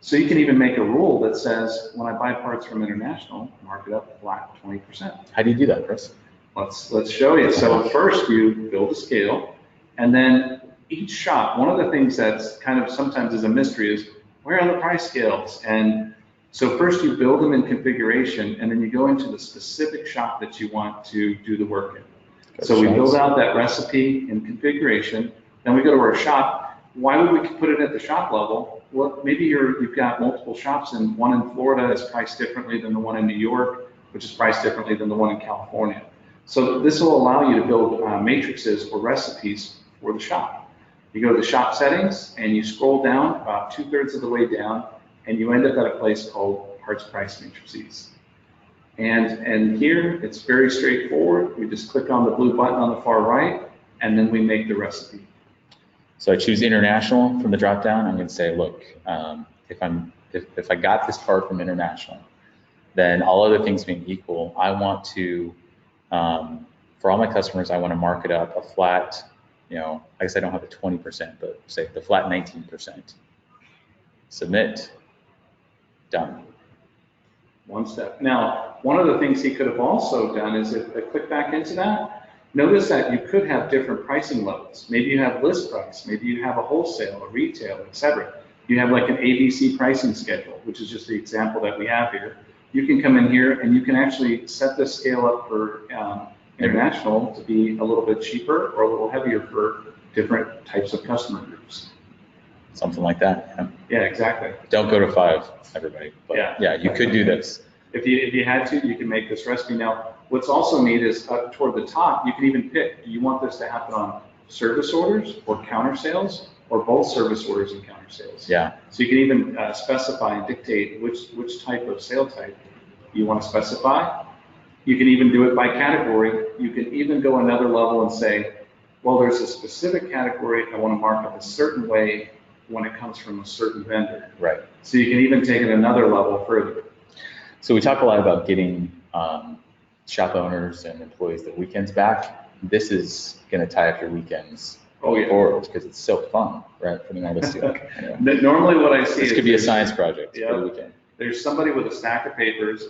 So you can even make a rule that says, when I buy parts from international, mark it up flat 20%. How do you do that, Chris? Let's show you. So first you build a scale, and then each shop, one of the things that's kind of sometimes is a mystery is, where are the price scales? And so first you build them in configuration, and then you go into the specific shop that you want to do the work in. So we build out that recipe in configuration, then we go to our shop. Why would we put it at the shop level? Well, maybe you've got multiple shops, and one in Florida is priced differently than the one in New York, which is priced differently than the one in California. So this will allow you to build matrices or recipes for the shop. You go to the shop settings, and you scroll down about 2/3 of the way down, and you end up at a place called parts price matrices. And here it's very straightforward. We just click on the blue button on the far right, and then we make the recipe. So I choose international from the drop down. I'm going to say, look, if I got this part from international, then all other things being equal, I want to, for all my customers, I want to mark it up a flat, I guess I don't have a 20%, but say the flat 19%. Submit, done. One step. Now, one of the things he could have also done is if I click back into that, notice that you could have different pricing levels. Maybe you have list price, maybe you have a wholesale, a retail, etc. You have like an ABC pricing schedule, which is just the example that we have here. You can come in here and you can actually set the scale up for international to be a little bit cheaper or a little heavier for different types of customer groups. Something like that. Yeah, exactly. Don't go to 5, everybody. But yeah, you could do this. If you had to, you can make this recipe. Now, what's also neat is up toward the top, you can even pick, do you want this to happen on service orders or counter sales, or both service orders and counter sales? Yeah. So you can even specify and dictate which type of sale type you want to specify. You can even do it by category. You can even go another level and say, well, there's a specific category I want to mark up a certain way when it comes from a certain vendor. Right. So you can even take it another level further. So we talk a lot about getting shop owners and employees their weekends back. This is going to tie up your weekends forward because it's so fun, right? Putting all this together. Yeah. Normally what I see this could be a science project for the weekend. There's somebody with a stack of papers,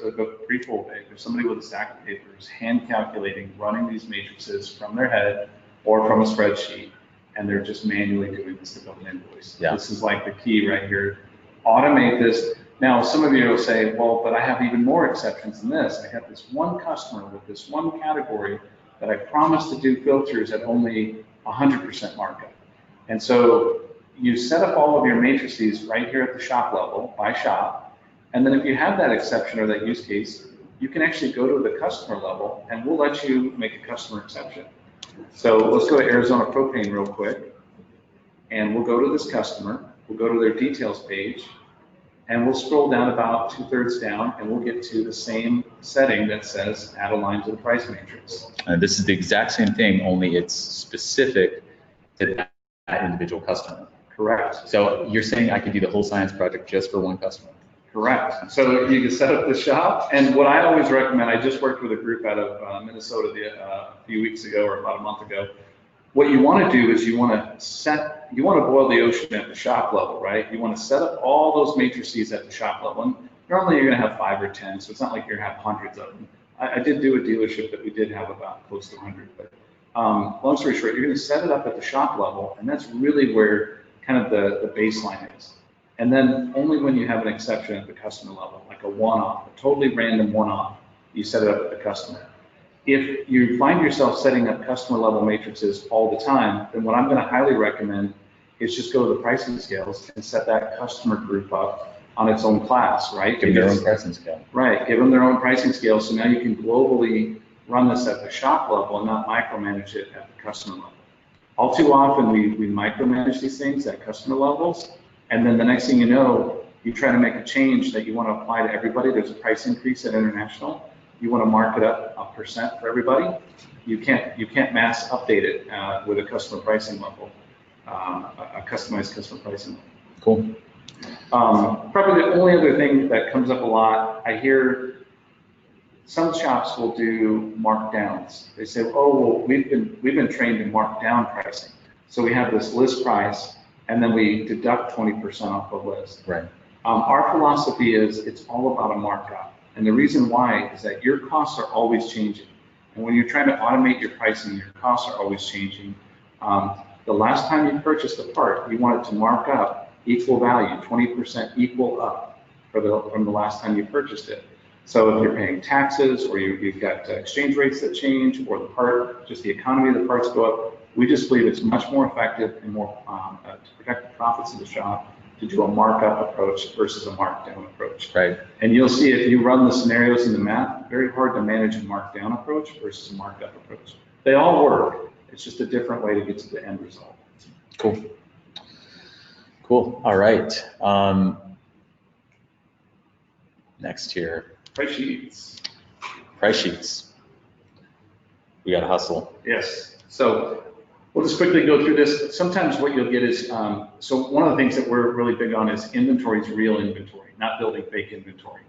pre-Fullbay, there's somebody with a stack of papers, hand calculating, running these matrices from their head or from a spreadsheet, and they're just manually doing this to build an invoice. Yeah. This is like the key right here. Automate this. Now, some of you will say, well, but I have even more exceptions than this. I have this one customer with this one category that I promised to do filters at only 100% markup. And so you set up all of your matrices right here at the shop level by shop. And then if you have that exception or that use case, you can actually go to the customer level and we'll let you make a customer exception. So let's go to Arizona Propane real quick. And we'll go to this customer, we'll go to their details page, and we'll scroll down about 2/3 down and we'll get to the same setting that says add a line to the price matrix. And this is the exact same thing, only it's specific to that individual customer. Correct. So you're saying I could do the whole science project just for one customer? Correct. So you can set up the shop, and what I always recommend, I just worked with a group out of Minnesota a few weeks ago or about a month ago. What you want to do is you want to boil the ocean at the shop level, right? You want to set up all those matrices at the shop level. And normally you're going to have 5 or 10, so it's not like you're going to have hundreds of them. I did do a dealership that we did have about close to 100, but long story short, you're going to set it up at the shop level, and that's really where kind of the baseline is. And then only when you have an exception at the customer level, like a one-off, a totally random one-off, you set it up at the customer. If you find yourself setting up customer level matrices all the time, then what I'm going to highly recommend is just go to the pricing scales and set that customer group up on its own class, right? Give them their own pricing scale. Right, give them their own pricing scale. So now you can globally run this at the shop level and not micromanage it at the customer level. All too often we micromanage these things at customer levels. And then the next thing you know, you try to make a change that you want to apply to everybody. There's a price increase at international. You want to mark it up 1% for everybody. You can't mass update it with a customer pricing level, a customized customer pricing level. Cool. Probably the only other thing that comes up a lot, I hear some shops will do markdowns. They say, oh, well, we've been trained in markdown pricing. So we have this list price, and then we deduct 20% off the list. Right. Our philosophy is it's all about a markup. And the reason why is that your costs are always changing. And when you're trying to automate your pricing, your costs are always changing. The last time you purchased a part, you want it to mark up equal value, 20% equal up from the last time you purchased it. So if you're paying taxes or you've got exchange rates that change or the part, just the economy of the parts go up, we just believe it's much more effective and more to protect the profits of the shop to do a markup approach versus a markdown approach. Right. And you'll see if you run the scenarios in the math, very hard to manage a markdown approach versus a markup approach. They all work. It's just a different way to get to the end result. Cool. Cool. All right. Next here. Price sheets. Price sheets. We got to hustle. Yes. So we'll just quickly go through this. Sometimes what you'll get is, so one of the things that we're really big on is inventory is real inventory, not building fake inventory.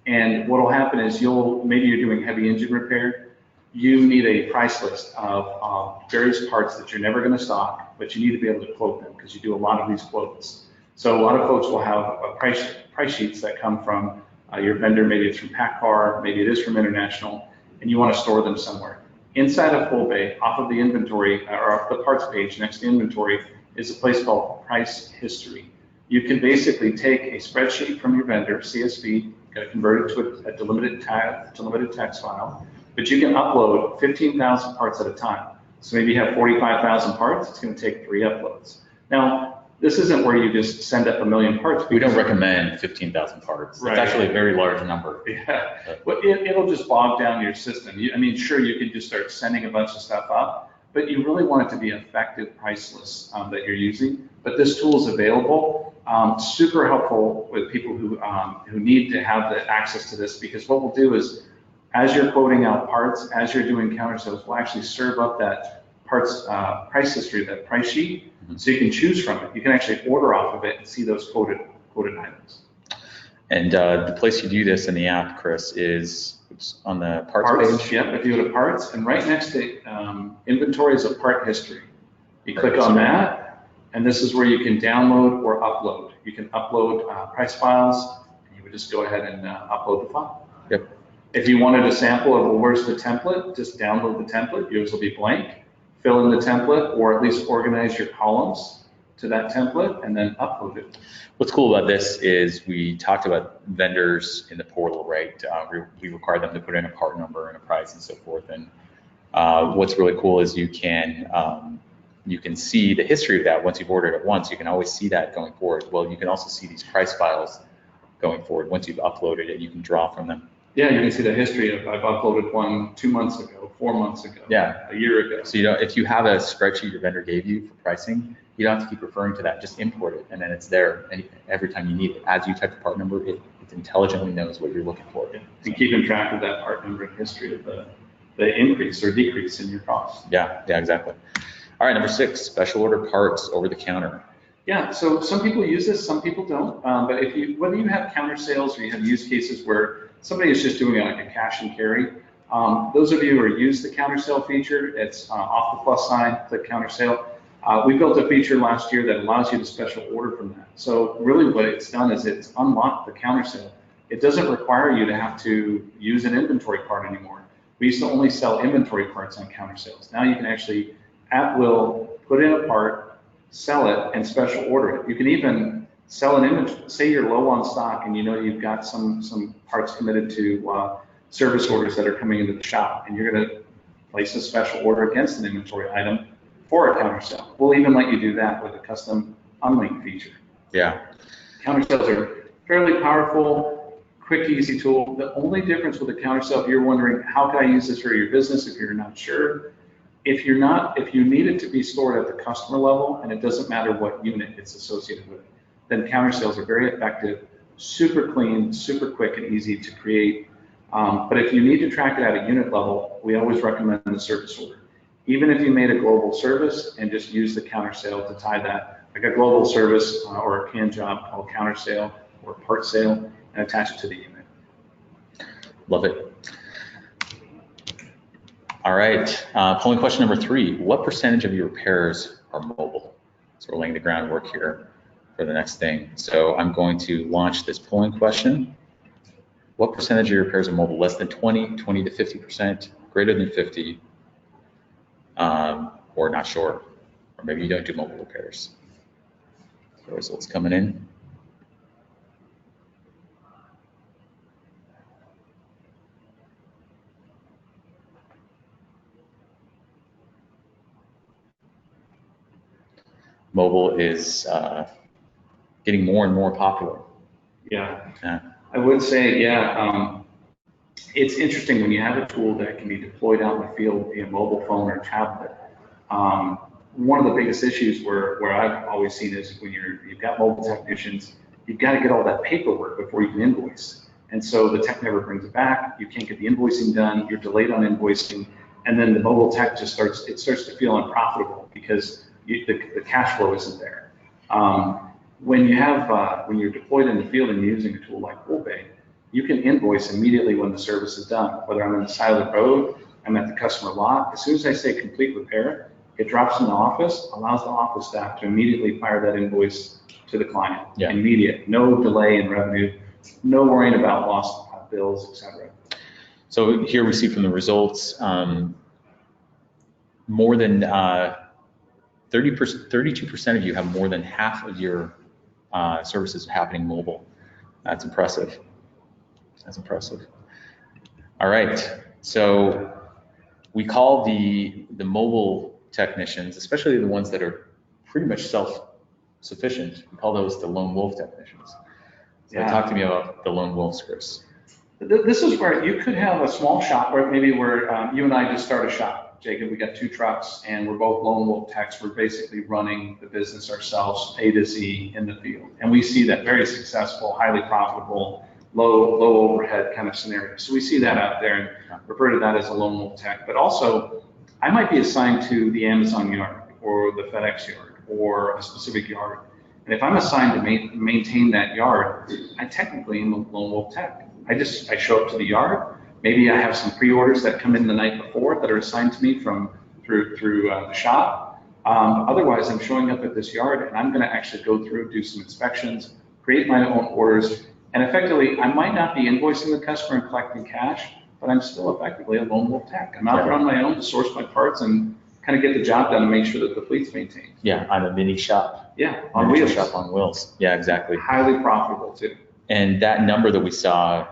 And what will happen is maybe you're doing heavy engine repair. You need a price list of various parts that you're never going to stock, but you need to be able to quote them because you do a lot of these quotes. So a lot of folks will have price sheets that come from your vendor. Maybe it's from PACCAR, maybe it is from International, and you want to store them somewhere. Inside of Fullbay, off of the inventory, or off the parts page next to inventory, is a place called Price History. You can basically take a spreadsheet from your vendor, CSV, convert it to a delimited text file, but you can upload 15,000 parts at a time. So maybe you have 45,000 parts, it's going to take 3 uploads. Now, this isn't where you just send up 1 million parts. We don't recommend 15,000 parts. Right. It's actually a very large number. Yeah, but it'll just bog down your system. I mean, sure, you can just start sending a bunch of stuff up, but you really want it to be effective price lists that you're using. But this tool is available, super helpful with people who need to have the access to this, because what we'll do is, As you're quoting out parts, as you're doing counter sales, we'll actually serve up that parts price history, that price sheet, so you can choose from it. You can actually order off of it and see those quoted items. And the place you do this in the app, Chris, is on the parts page? Yep, if you go to parts, and right next to inventory is a part history. You click on that, and this is where you can download or upload. You can upload price files, and you would just go ahead and upload the file. Yep. If you wanted a sample of, well, where's the template, just download the template. Yours will be blank. Fill in the template, or at least organize your columns to that template, and then upload it. What's cool about this is we talked about vendors in the portal, right? We require them to put in a part number and a price and so forth. And what's really cool is you can see the history of that. Once you've ordered it once, you can always see that going forward. Well, you can also see these price files going forward. Once you've uploaded it, you can draw from them. Yeah, you can see the history of, I've uploaded one 2 months ago, 4 months ago, yeah, a year ago. So if you have a spreadsheet your vendor gave you for pricing, you don't have to keep referring to that. Just import it, and then it's there every time you need it. As you type the part number, it intelligently knows what you're looking for. Yeah. And keeping track of that part number and history of the increase or decrease in your cost. Yeah, exactly. All right, number 6, special order parts over the counter. Yeah, so some people use this, some people don't. But whether you have counter sales or you have use cases where somebody is just doing like a cash and carry, those of you who use the counter sale feature, it's off the plus sign, click counter sale. We built a feature last year that allows you to special order from that. So really what it's done is it's unlocked the counter sale. It doesn't require you to have to use an inventory part anymore. We used to only sell inventory parts on counter sales. Now you can actually, at will, put in a part, sell it, and special order it. You can even sell an inventory. Say you're low on stock and you know you've got some parts committed to service orders that are coming into the shop, and you're going to place a special order against an inventory item for a counter sale. We'll even let you do that with a custom unlink feature. Yeah. Counter sales are fairly powerful, quick, easy tool. The only difference with a counter sale, if you're wondering, how can I use this for your business if you're not sure? If you need it to be stored at the customer level, and it doesn't matter what unit it's associated with, then counter sales are very effective, super clean, super quick and easy to create. But if you need to track it at a unit level, we always recommend the service order. Even if you made a global service and just use the counter sale to tie that, like a global service or a canned job called counter sale or part sale, and attach it to the unit. Love it. All right, polling question number 3. What percentage of your repairs are mobile? So we're laying the groundwork here for the next thing. So I'm going to launch this polling question. What percentage of your repairs are mobile? Less than 20, 20 to 50%, greater than 50, or not sure, or maybe you don't do mobile repairs. So results coming in. Mobile is getting more and more popular. Yeah. Yeah. I would say, yeah, it's interesting when you have a tool that can be deployed out in the field via mobile phone or tablet. One of the biggest issues where I've always seen is when you've got mobile technicians, you've got to get all that paperwork before you can invoice. And so the tech never brings it back. You can't get the invoicing done. You're delayed on invoicing. And then the mobile tech just starts to feel unprofitable because the cash flow isn't there. When you're deployed in the field and you're using a tool like Fullbay, you can invoice immediately when the service is done. Whether I'm on the side of the road, I'm at the customer lot, as soon as I say complete repair, it drops in the office, allows the office staff to immediately fire that invoice to the client. Yeah. Immediate, no delay in revenue, no worrying about lost bills, etc. So here we see from the results, more than 32% of you have more than half of your services happening mobile. That's impressive. That's impressive. All right, so we call the mobile technicians, especially the ones that are pretty much self-sufficient, we call those the lone wolf technicians. So Yeah. talk to me about the lone wolves, Chris. This is where you could have a small shop, or maybe where you and I just start a shop. Jacob, we got 2 trucks and we're both lone wolf techs. We're basically running the business ourselves, A to Z in the field. And we see that very successful, highly profitable, low overhead kind of scenario. So we see that out there and refer to that as a lone wolf tech. But also, I might be assigned to the Amazon yard or the FedEx yard or a specific yard. And if I'm assigned to maintain that yard, I technically am a lone wolf tech. I show up to the yard. Maybe I have some pre-orders that come in the night before that are assigned to me through the shop. Otherwise, I'm showing up at this yard and I'm going to actually go through, do some inspections, create my own orders, and effectively, I might not be invoicing the customer and collecting cash, but I'm still effectively a lone wolf tech. I'm out there on my own to source my parts and kind of get the job done and make sure that the fleet's maintained. Yeah, I'm a mini shop. Yeah, on wheels. Shop on wheels. Yeah, exactly. Highly profitable too. And that number that we saw,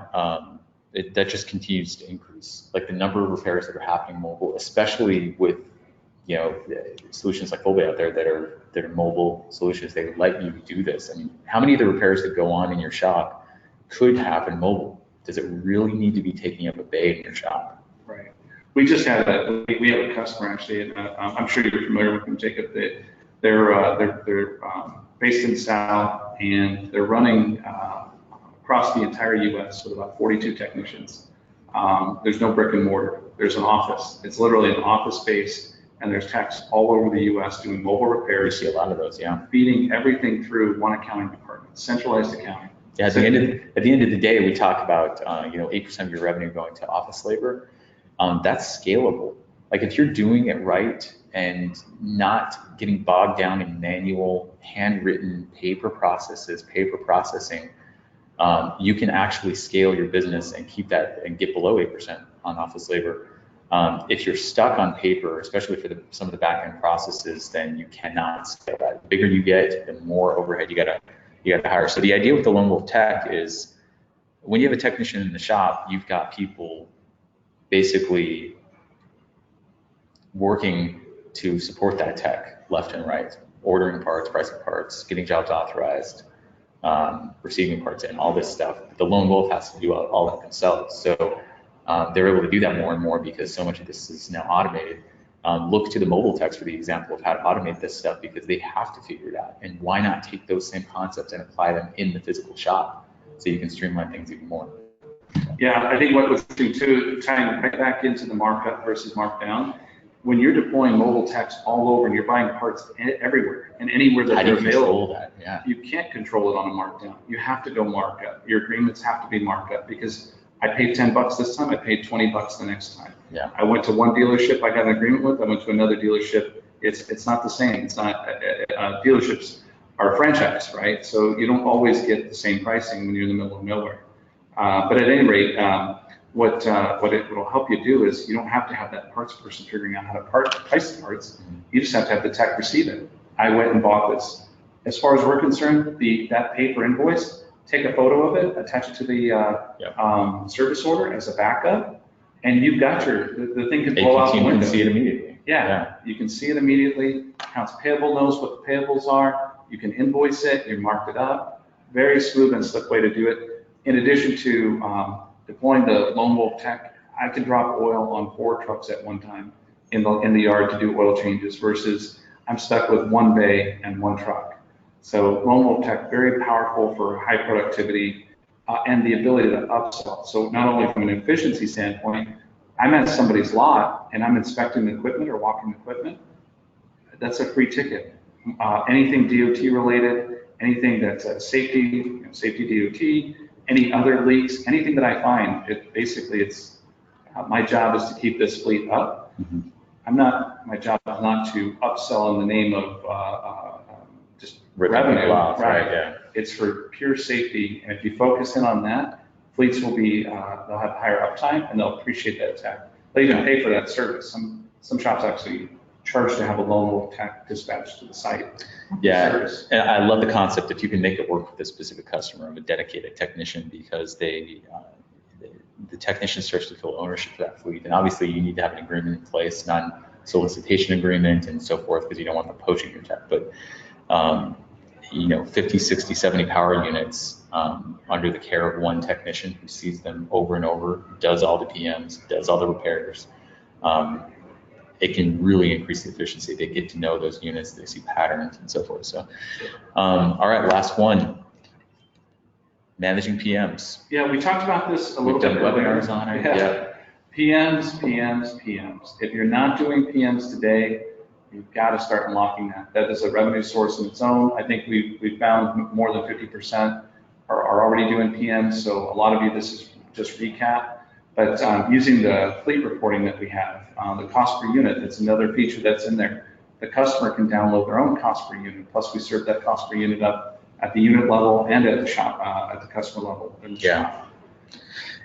that just continues to increase. Like the number of repairs that are happening mobile, especially with, you know, solutions like Fullbay out there that are mobile solutions. They let you do this. I mean, how many of the repairs that go on in your shop could happen mobile? Does it really need to be taking up a bay in your shop? Right. We just had we have a customer actually, and I'm sure you're familiar with them, Jacob. They're based in South, and they're running across the entire U.S. with about 42 technicians. There's no brick and mortar. There's an office. It's literally an office space. And there's techs all over the U.S. doing mobile repairs. You see a lot of those, yeah. Feeding everything through one accounting department, centralized accounting. Yeah, at the end of the day, we talk about 8% of your revenue going to office labor. That's scalable. Like if you're doing it right and not getting bogged down in manual, handwritten paper processes, paper processing, you can actually scale your business and keep that and get below 8% on office labor. If you're stuck on paper, especially for some of the back-end processes, then you cannot scale that. The bigger you get, the more overhead you gotta hire. So the idea with the lone wolf tech is when you have a technician in the shop, you've got people basically working to support that tech left and right, ordering parts, pricing parts, getting jobs authorized, receiving parts in, all this stuff. The lone wolf has to do all that themselves. So they're able to do that more and more because so much of this is now automated. Look to the mobile techs for the example of how to automate this stuff because they have to figure it out. And why not take those same concepts and apply them in the physical shop so you can streamline things even more? Yeah, I think what was interesting too, tying right back into the markup versus markdown, when you're deploying mobile techs all over and you're buying parts everywhere and anywhere that they're available, you can't control it on a markdown. You have to go markup. Your agreements have to be markup because I paid $10 this time, I paid $20 the next time. Yeah. I went to one dealership I got an agreement with, I went to another dealership, it's not the same. It's not, dealerships are franchise, right? So you don't always get the same pricing when you're in the middle of nowhere. But at any rate, what it will help you do is you don't have to have that parts person figuring out how to price the parts. You just have to have the tech receive it. I went and bought this. As far as we're concerned, that paper invoice, take a photo of it, attach it to the service order as a backup, and you've got the thing can blow out the window. You can see it immediately. Yeah, you can see it immediately. Accounts payable knows what the payables are. You can invoice it, you marked it up. Very smooth and slick way to do it. In addition to deploying the lone wolf tech, I can drop oil on 4 trucks at one time in the yard to do oil changes versus I'm stuck with one bay and one truck. So lone wolf tech, very powerful for high productivity and the ability to upsell. So not only from an efficiency standpoint, I'm at somebody's lot and I'm inspecting the equipment or walking the equipment, that's a free ticket. Anything DOT related, anything that's safety DOT, any other leaks, anything that I find, it's my job is to keep this fleet up. Mm-hmm. My job is not to upsell in the name of just revenue, right? Yeah. It's for pure safety, and if you focus in on that, fleets will be they'll have higher uptime and they'll appreciate that tech. They even pay for that service. Some shops actually charge to have a lone wolf tech dispatched to the site. Yeah, and I love the concept if you can make it work with a specific customer of a dedicated technician because the technician starts to feel ownership for that fleet, and obviously you need to have an agreement in place, non-solicitation agreement and so forth, because you don't want them poaching your tech. But 50, 60, 70 power units under the care of one technician who sees them over and over, does all the PMs, does all the repairs. It can really increase the efficiency. They get to know those units, they see patterns and so forth. So, all right, last one. managing PMs. Yeah, we talked about this a little We've bit done earlier. webinars on it. Yeah. PMs. If you're not doing PMs today, you've got to start unlocking that. That is a revenue source in its own. I think we've found more than 50% are already doing PMs. So a lot of you, this is just recap. But using the fleet reporting that we have, the cost per unit, that's another feature that's in there. The customer can download their own cost per unit. Plus, we serve that cost per unit up at the unit level and at the shop, at the customer level in the shop.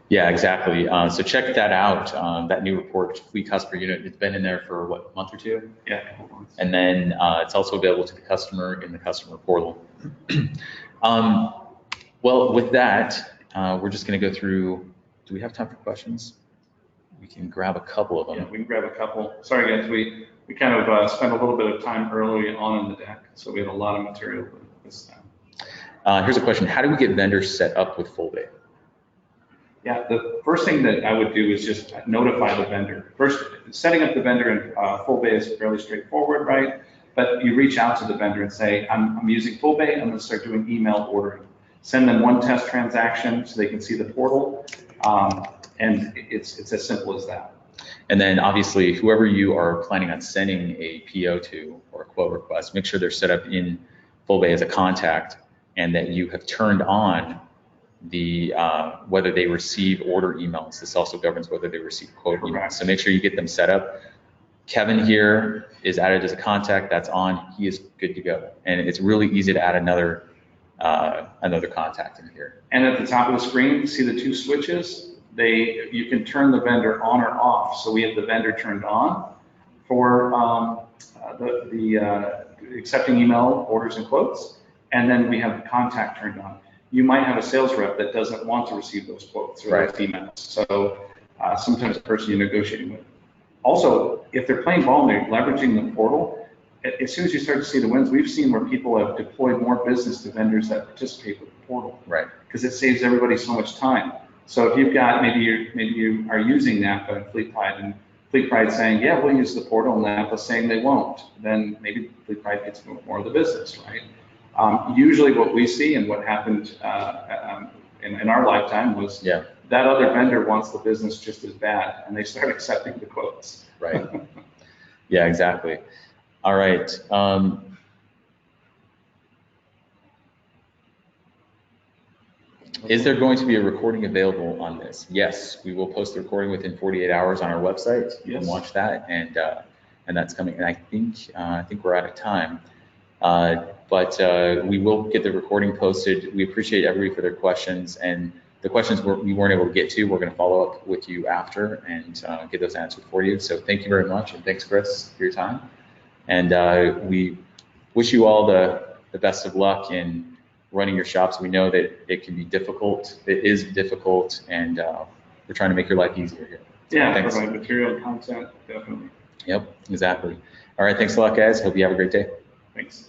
Yeah, exactly. So check that out. That new report, fleet cost per unit, it's been in there for what, a month or two? Yeah. And then it's also available to the customer in the customer portal. Well, with that, we're just going to go through. Do we have time for questions? We can grab a couple of them. Yeah, we can grab a couple. Sorry, guys, we kind of spent a little bit of time early on in the deck, so we had a lot of material this time. Here's a question. How do we get vendors set up with Fullbay? Yeah, the first thing that I would do is just notify the vendor. First, setting up the vendor in Fullbay is fairly straightforward, right? But you reach out to the vendor and say, I'm using Fullbay, I'm going to start doing email ordering. Send them one test transaction so they can see the portal, and it's as simple as that. And then obviously, whoever you are planning on sending a PO to or a quote request, make sure they're set up in Fullbay as a contact and that you have turned on the whether they receive order emails. This also governs whether they receive quote emails. So make sure you get them set up. Kevin here is added as a contact. That's on. He is good to go. And it's really easy to add another contact in here. And at the top of the screen, see the two switches? You can turn the vendor on or off. So we have the vendor turned on for the accepting email orders and quotes, and then we have the contact turned on. You might have a sales rep that doesn't want to receive those quotes or those emails. So sometimes the person you're negotiating with. Also, if they're playing ball and they're leveraging the portal, as soon as you start to see the wins, we've seen where people have deployed more business to vendors that participate with the portal. Right. Because it saves everybody so much time. So if you've got, maybe you are using Napa and Fleet Pride, and Fleet Pride saying, yeah, we'll use the portal, and Napa saying they won't, then maybe Fleet Pride gets more of the business, right? Usually what we see and what happened in our lifetime was that other vendor wants the business just as bad, and they start accepting the quotes. Right. Yeah, exactly. All right. Is there going to be a recording available on this? Yes, we will post the recording within 48 hours on our website. You can watch that, and that's coming. And I think we're out of time, but we will get the recording posted. We appreciate everybody for their questions, and the questions we weren't able to get to, we're going to follow up with you after and get those answered for you. So thank you very much, and thanks, Chris, for your time. And we wish you all the best of luck in running your shops. We know that it can be difficult. It is difficult, and we're trying to make your life easier here. Yeah, thanks. Provide material and content, definitely. Yep, exactly. All right, thanks a lot, guys. Hope you have a great day. Thanks.